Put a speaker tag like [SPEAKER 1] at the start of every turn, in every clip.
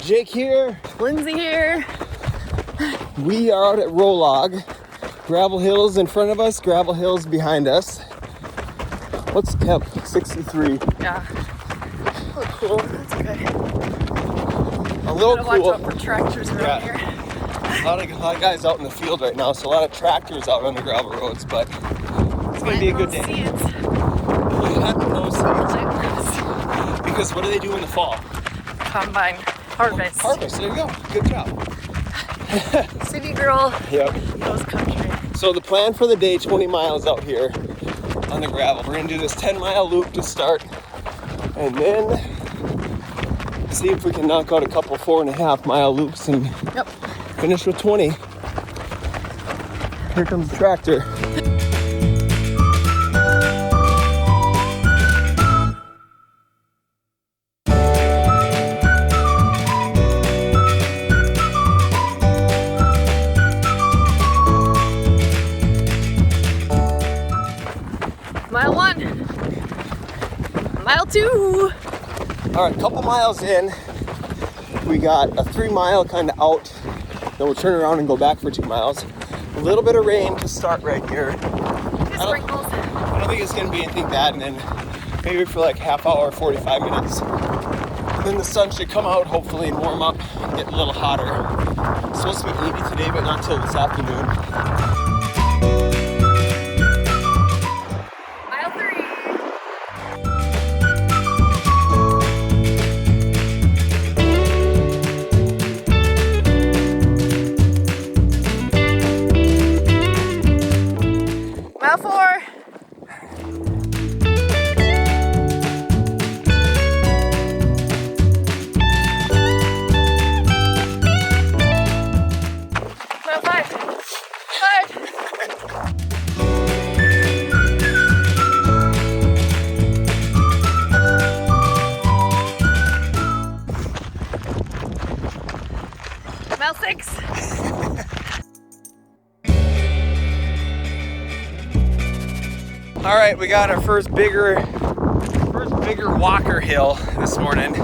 [SPEAKER 1] Jake here.
[SPEAKER 2] Lindsay here.
[SPEAKER 1] We are out at Rolog. Gravel hills in front of us, gravel hills behind us. What's temp? 63.
[SPEAKER 2] Yeah. Oh, cool. That's good.
[SPEAKER 1] A little cool.
[SPEAKER 2] Watch out for tractors around here.
[SPEAKER 1] A lot of guys out in the field right now, so a lot of tractors out on the gravel roads, but it's going to be a good day. Plant those seeds. Because what do they do in the fall?
[SPEAKER 2] Combine. Harvest.
[SPEAKER 1] Harvest, there you go. Good job.
[SPEAKER 2] City girl.
[SPEAKER 1] Yep.
[SPEAKER 2] Knows country.
[SPEAKER 1] So the plan for the day, 20 miles out here on the gravel. We're going to do this 10-mile loop to start, and then see if we can knock out a couple 4.5-mile loops and finish with 20. Here comes the tractor.
[SPEAKER 2] Mile 1. Mile 2.
[SPEAKER 1] All right, couple miles in, we got a 3-mile kind of out. Then we'll turn around and go back for 2 miles. A little bit of rain to start right here.
[SPEAKER 2] Sprinkles.
[SPEAKER 1] I don't think it's gonna be anything bad, and then maybe for like half hour, 45 minutes. And then the sun should come out, hopefully, and warm up and get a little hotter. It's supposed to be 80 today, but not till this afternoon.
[SPEAKER 2] Mile 4. Mile 5. 5. Mile 6.
[SPEAKER 1] All right, we got our first bigger walker hill this morning.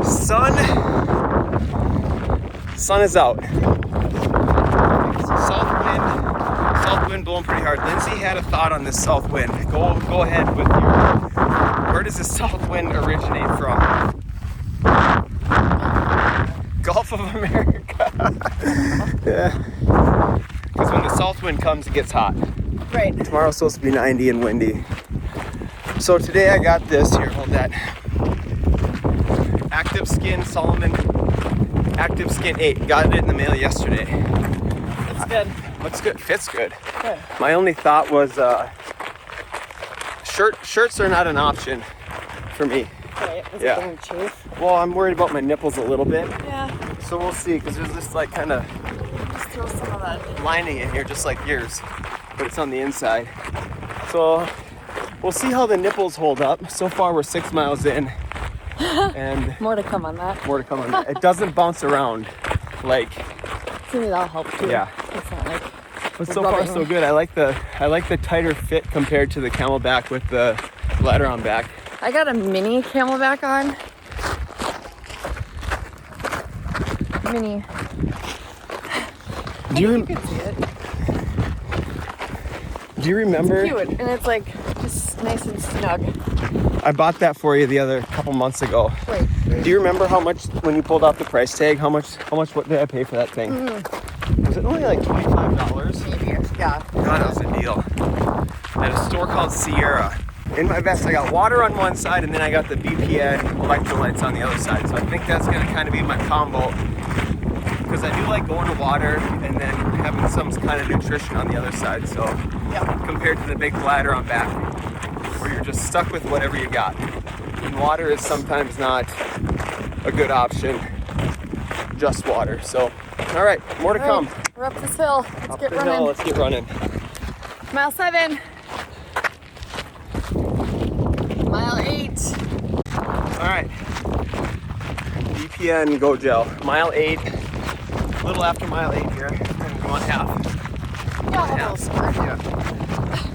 [SPEAKER 1] Sun is out. South wind blowing pretty hard. Lindsay had a thought on this south wind. Go ahead with your. Where does the south wind originate from? Gulf of America. Yeah. Because when the south wind comes, it gets hot.
[SPEAKER 2] Right.
[SPEAKER 1] Tomorrow's supposed to be 90 and windy. So today I got this here, hold that. Active Skin, Salomon Active Skin 8. Got it in the mail yesterday.
[SPEAKER 2] It's good.
[SPEAKER 1] Looks good, fits good.
[SPEAKER 2] Good.
[SPEAKER 1] My only thought was shirts are not an option for me.
[SPEAKER 2] Right. Is
[SPEAKER 1] Yeah.
[SPEAKER 2] it going to chafe?
[SPEAKER 1] Well, I'm worried about my nipples a little bit.
[SPEAKER 2] Yeah.
[SPEAKER 1] So we'll see, because there's this like kind of
[SPEAKER 2] Just throw some of that.
[SPEAKER 1] lining in here, just like yours, but it's on the inside. So we'll see how the nipples hold up. So far we're 6 miles in, and
[SPEAKER 2] More to come on that.
[SPEAKER 1] more to come on that. It doesn't bounce around like,
[SPEAKER 2] Maybe that'll help too.
[SPEAKER 1] Yeah.
[SPEAKER 2] It's not like.
[SPEAKER 1] but so far so good. I like the tighter fit compared to the Camelback with the glider on back.
[SPEAKER 2] I got a mini Camelback on. Mini. You can see it.
[SPEAKER 1] Do you remember?
[SPEAKER 2] It's cute, and it's like just nice and snug.
[SPEAKER 1] I bought that for you the other couple months ago.
[SPEAKER 2] Wait.
[SPEAKER 1] Do you remember how much, when you pulled off the price tag, what did I pay for that thing? Was it only like $25?
[SPEAKER 2] Maybe. Yeah.
[SPEAKER 1] God, that was a deal. At a store called Sierra. In my vest, I got water on one side, and then I got the BPN Electrolytes on the other side. So I think that's gonna kind of be my combo, because I do like going to water and then having some kind of nutrition on the other side. So compared to the big bladder on back, where you're just stuck with whatever you got. And water is sometimes not a good option, just water. So, all right, more to come.
[SPEAKER 2] We're up this hill. Let's
[SPEAKER 1] Up
[SPEAKER 2] get
[SPEAKER 1] the
[SPEAKER 2] running.
[SPEAKER 1] hill, let's get running.
[SPEAKER 2] Mile 7. Mile 8.
[SPEAKER 1] All right, BPN GO Gel, mile 8, a little after mile 8 here, and going half.
[SPEAKER 2] Yeah, a little squirt.
[SPEAKER 1] Yeah.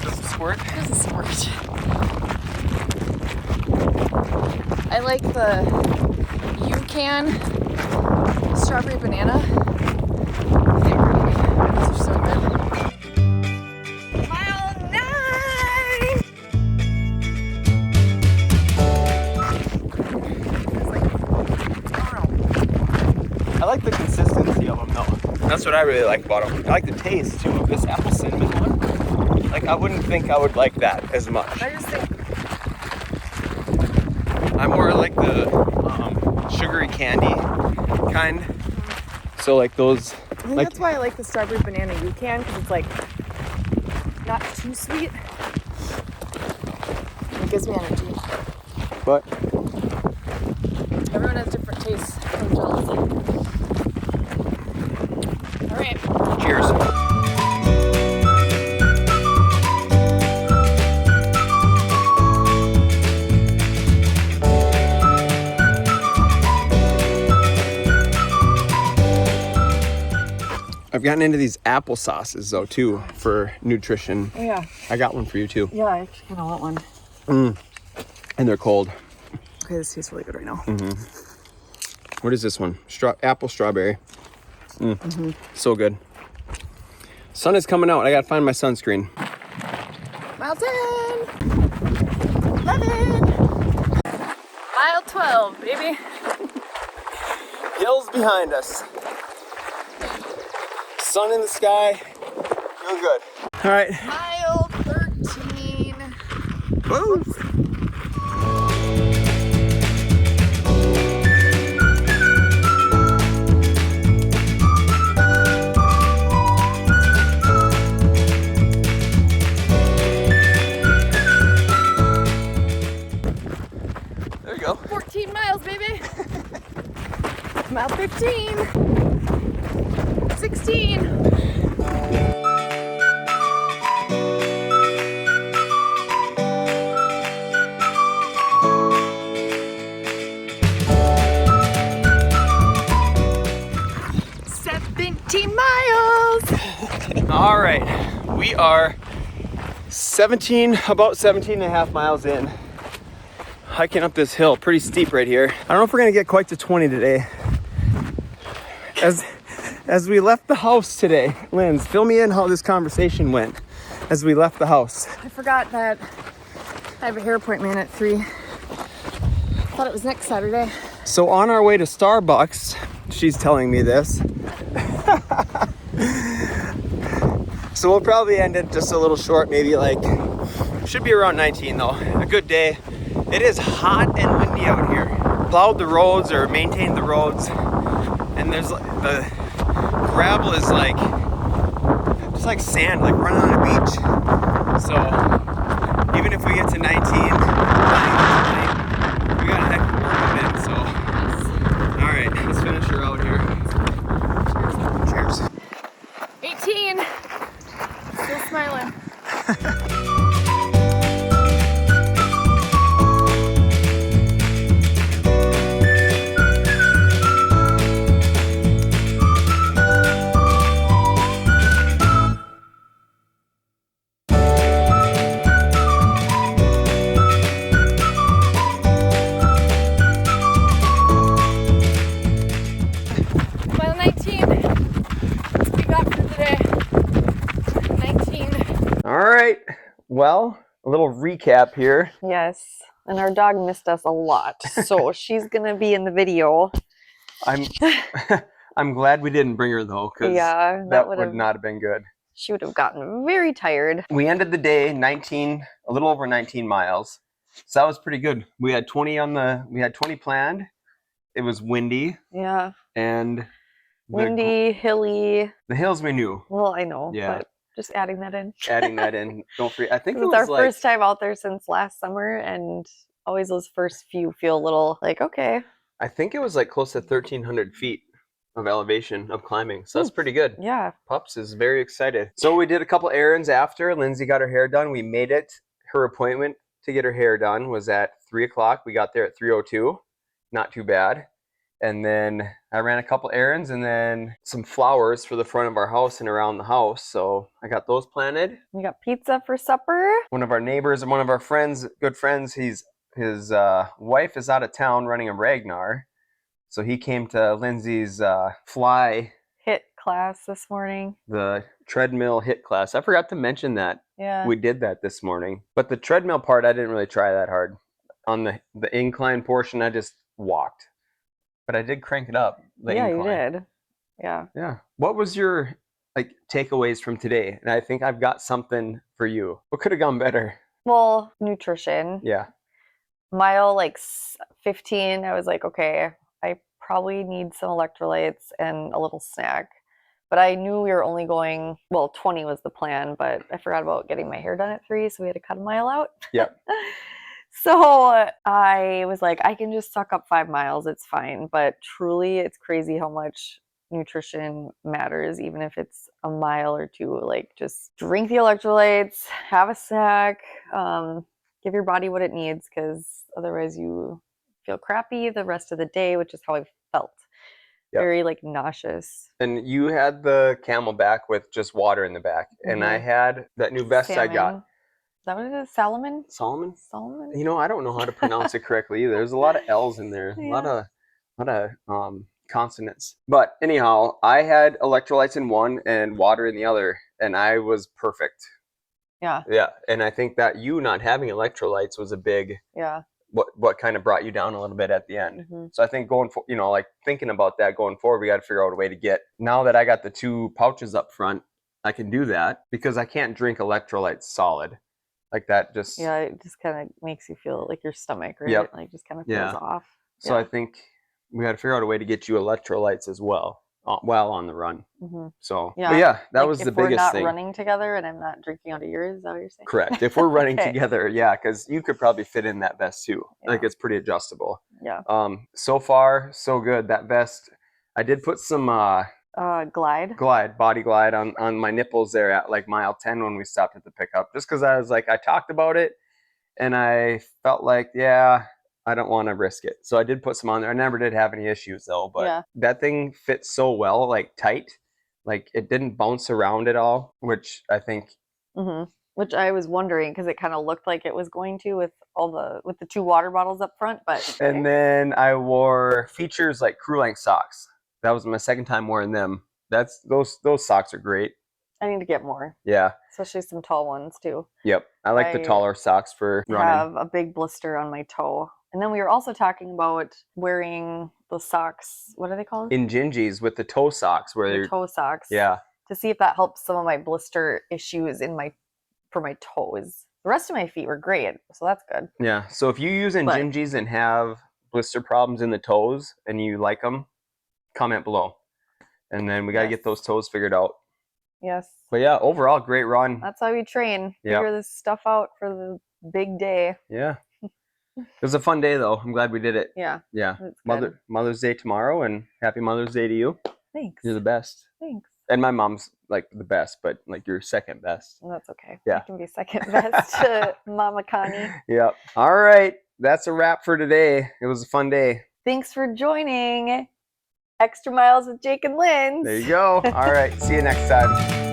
[SPEAKER 1] Just a squirt?
[SPEAKER 2] Just a squirt. I like the UCAN Strawberry banana. These are so good. Mile 9!
[SPEAKER 1] I like the consistency of them though. That's what I really like about them. I like the taste too of this apple cinnamon one. Like I wouldn't think I would like that as much.
[SPEAKER 2] I just think
[SPEAKER 1] I more like the sugary candy kind. So like those.
[SPEAKER 2] I think that's why I like the strawberry banana UCAN, because it's like not too sweet. It gives me energy.
[SPEAKER 1] But
[SPEAKER 2] Everyone has different tastes. I'm jealous. All right.
[SPEAKER 1] cheers. I've gotten into these apple sauces though too for nutrition.
[SPEAKER 2] Oh, yeah.
[SPEAKER 1] I got one for you too.
[SPEAKER 2] Yeah, I actually kind of want one.
[SPEAKER 1] And they're cold.
[SPEAKER 2] Okay, this tastes really good right now.
[SPEAKER 1] What is this one? Apple strawberry. So good. Sun is coming out. I gotta find my sunscreen.
[SPEAKER 2] Mile 10. 11. Mile 12, baby.
[SPEAKER 1] Hills behind us. Sun in the sky. Feel good. All right.
[SPEAKER 2] Mile 13.
[SPEAKER 1] Woo. There you go.
[SPEAKER 2] 14 miles, baby. Mile 15. 16.
[SPEAKER 1] All right, we are about 17 and a half miles in, hiking up this hill, pretty steep right here. I don't know if we're gonna get quite to 20 today. As we left the house today, Linz, fill me in how this conversation went as we left the house.
[SPEAKER 2] I forgot that I have a hair appointment at 3. Thought it was next Saturday.
[SPEAKER 1] So on our way to Starbucks, she's telling me this. So we'll probably end it just a little short, maybe like, should be around 19 though. A good day. It is hot and windy out here. Plowed the roads or maintained the roads, and there's the gravel is like, just like sand, like running on a beach. So even if we get to 19, we got a heck of a work in. So, all right, let's finish her out here. Cheers.
[SPEAKER 2] 18. Still smiling. Mile 19. That's what we got for today. 19.
[SPEAKER 1] All right, well, a little recap here.
[SPEAKER 3] Yes, and our dog missed us a lot, so she's gonna be in the video.
[SPEAKER 1] I'm glad we didn't bring her though, because
[SPEAKER 3] Yeah,
[SPEAKER 1] that would not have been good.
[SPEAKER 3] She would have gotten very tired.
[SPEAKER 1] We ended the day a little over 19 miles. So that was pretty good. We had 20 planned. It was windy
[SPEAKER 3] Yeah,
[SPEAKER 1] and
[SPEAKER 3] windy, hilly.
[SPEAKER 1] the hills we knew.
[SPEAKER 3] Well, I know,
[SPEAKER 1] Yeah.
[SPEAKER 3] but just adding that in.
[SPEAKER 1] Adding that in, don't forget. I think
[SPEAKER 3] It
[SPEAKER 1] it
[SPEAKER 3] was
[SPEAKER 1] was
[SPEAKER 3] our
[SPEAKER 1] like,
[SPEAKER 3] first time out there since last summer, and always those first few feel a little like, okay.
[SPEAKER 1] I think it was like close to 1,300 feet of elevation of climbing. So that's pretty good.
[SPEAKER 3] Yeah,
[SPEAKER 1] Pups is very excited. So we did a couple errands after. Lindsay got her hair done. We made it. Her appointment to get her hair done was at 3 o'clock. We got there at 3:02. Not too bad. And then I ran a couple errands and then some flowers for the front of our house and around the house. So I got those planted.
[SPEAKER 3] we got pizza for supper.
[SPEAKER 1] One of our neighbors and one of our friends, good friends, his wife is out of town running a Ragnar. So he came to Lindsay's fly,
[SPEAKER 3] Hit class this morning.
[SPEAKER 1] the treadmill hit class. I forgot to mention that.
[SPEAKER 3] Yeah.
[SPEAKER 1] We did that this morning. But the treadmill part, I didn't really try that hard. On the incline portion, I just walked. But I did crank it up. The
[SPEAKER 3] Yeah,
[SPEAKER 1] incline.
[SPEAKER 3] you did. Yeah.
[SPEAKER 1] Yeah. What was your takeaways from today? And I think I've got something for you. What could have gone better?
[SPEAKER 3] Well, nutrition.
[SPEAKER 1] Yeah.
[SPEAKER 3] Mile 15, I was like, okay, I probably need some electrolytes and a little snack. But I knew we were only going, well, 20 was the plan, but I forgot about getting my hair done at 3, so we had to cut a mile out.
[SPEAKER 1] Yep.
[SPEAKER 3] So I was like, I can just suck up 5 miles, it's fine. But truly, it's crazy how much nutrition matters, even if it's a mile or 2. Like, just drink the electrolytes, have a snack, give your body what it needs, because otherwise you feel crappy the rest of the day, which is how I felt.
[SPEAKER 1] Yep.
[SPEAKER 3] Very nauseous.
[SPEAKER 1] And you had the Camelback with just water in the back. And I had that new vest I got.
[SPEAKER 3] Salmon. Is that what it is? Salomon?
[SPEAKER 1] Salomon?
[SPEAKER 3] Salomon?
[SPEAKER 1] You know, I don't know how to pronounce it correctly either. There's a lot of L's in there.
[SPEAKER 3] Yeah.
[SPEAKER 1] A lot of consonants. But anyhow, I had electrolytes in one and water in the other, and I was perfect.
[SPEAKER 3] Yeah.
[SPEAKER 1] Yeah. And I think that you not having electrolytes was a big what kind of brought you down a little bit at the end.
[SPEAKER 3] Mm-hmm.
[SPEAKER 1] So I think thinking about that going forward, we got to figure out a way to get, now that I got the 2 pouches up front, I can do that because I can't drink electrolytes solid. Like that just...
[SPEAKER 3] Yeah, it just kind of makes you feel like your stomach, right?
[SPEAKER 1] Yep.
[SPEAKER 3] Like just kind of feels off.
[SPEAKER 1] So I think we got to figure out a way to get you electrolytes as well while on the run.
[SPEAKER 3] Mm-hmm.
[SPEAKER 1] So,
[SPEAKER 3] yeah,
[SPEAKER 1] but yeah, that was the biggest thing.
[SPEAKER 3] If we're not running together and I'm not drinking out of yours, is that what you're saying?
[SPEAKER 1] Correct. If we're running
[SPEAKER 3] Okay.
[SPEAKER 1] together, yeah, because you could probably fit in that vest too.
[SPEAKER 3] Yeah.
[SPEAKER 1] Like it's pretty adjustable.
[SPEAKER 3] Yeah.
[SPEAKER 1] So far, so good. That vest, I did put some
[SPEAKER 3] Glide,
[SPEAKER 1] body glide on my nipples there at like mile 10 when we stopped at the pickup, just because I was like, I talked about it and I felt like, yeah, I don't want to risk it. So I did put some on there. I never did have any issues though, but that thing fits so well, like tight, like it didn't bounce around at all, which I think.
[SPEAKER 3] Mm-hmm. Which I was wondering, because it kind of looked like it was going to with the 2 water bottles up front, but.
[SPEAKER 1] And then I wore Features like crew length socks. That was my second time wearing them. Those socks are great.
[SPEAKER 3] I need to get more.
[SPEAKER 1] Yeah.
[SPEAKER 3] Especially some tall ones too.
[SPEAKER 1] Yep. I like the taller socks for running.
[SPEAKER 3] I have a big blister on my toe. And then we were also talking about wearing the socks. What are they called?
[SPEAKER 1] Injinjis with the toe socks.
[SPEAKER 3] The toe socks.
[SPEAKER 1] Yeah.
[SPEAKER 3] To see if that helps some of my blister issues for my toes. The rest of my feet were great, so that's good.
[SPEAKER 1] Yeah. So if you use Injinjis and have blister problems in the toes and you like them, comment below. And then we got to get those toes figured out.
[SPEAKER 3] Yes.
[SPEAKER 1] But yeah, overall, great run.
[SPEAKER 3] That's how we train. Figure this stuff out for the big day.
[SPEAKER 1] Yeah. It was a fun day, though. I'm glad we did it.
[SPEAKER 3] Yeah.
[SPEAKER 1] Yeah. Mother's Day tomorrow, and happy Mother's Day to you.
[SPEAKER 3] Thanks.
[SPEAKER 1] You're the best.
[SPEAKER 3] Thanks.
[SPEAKER 1] And my mom's like the best, but like you're second best.
[SPEAKER 3] That's okay.
[SPEAKER 1] Yeah.
[SPEAKER 3] I can be second best to Mama Connie.
[SPEAKER 1] Yeah. All right. That's a wrap for today. It was a fun day.
[SPEAKER 3] Thanks for joining Extra Miles with Jake and Lynn.
[SPEAKER 1] There you go. All right. See you next time.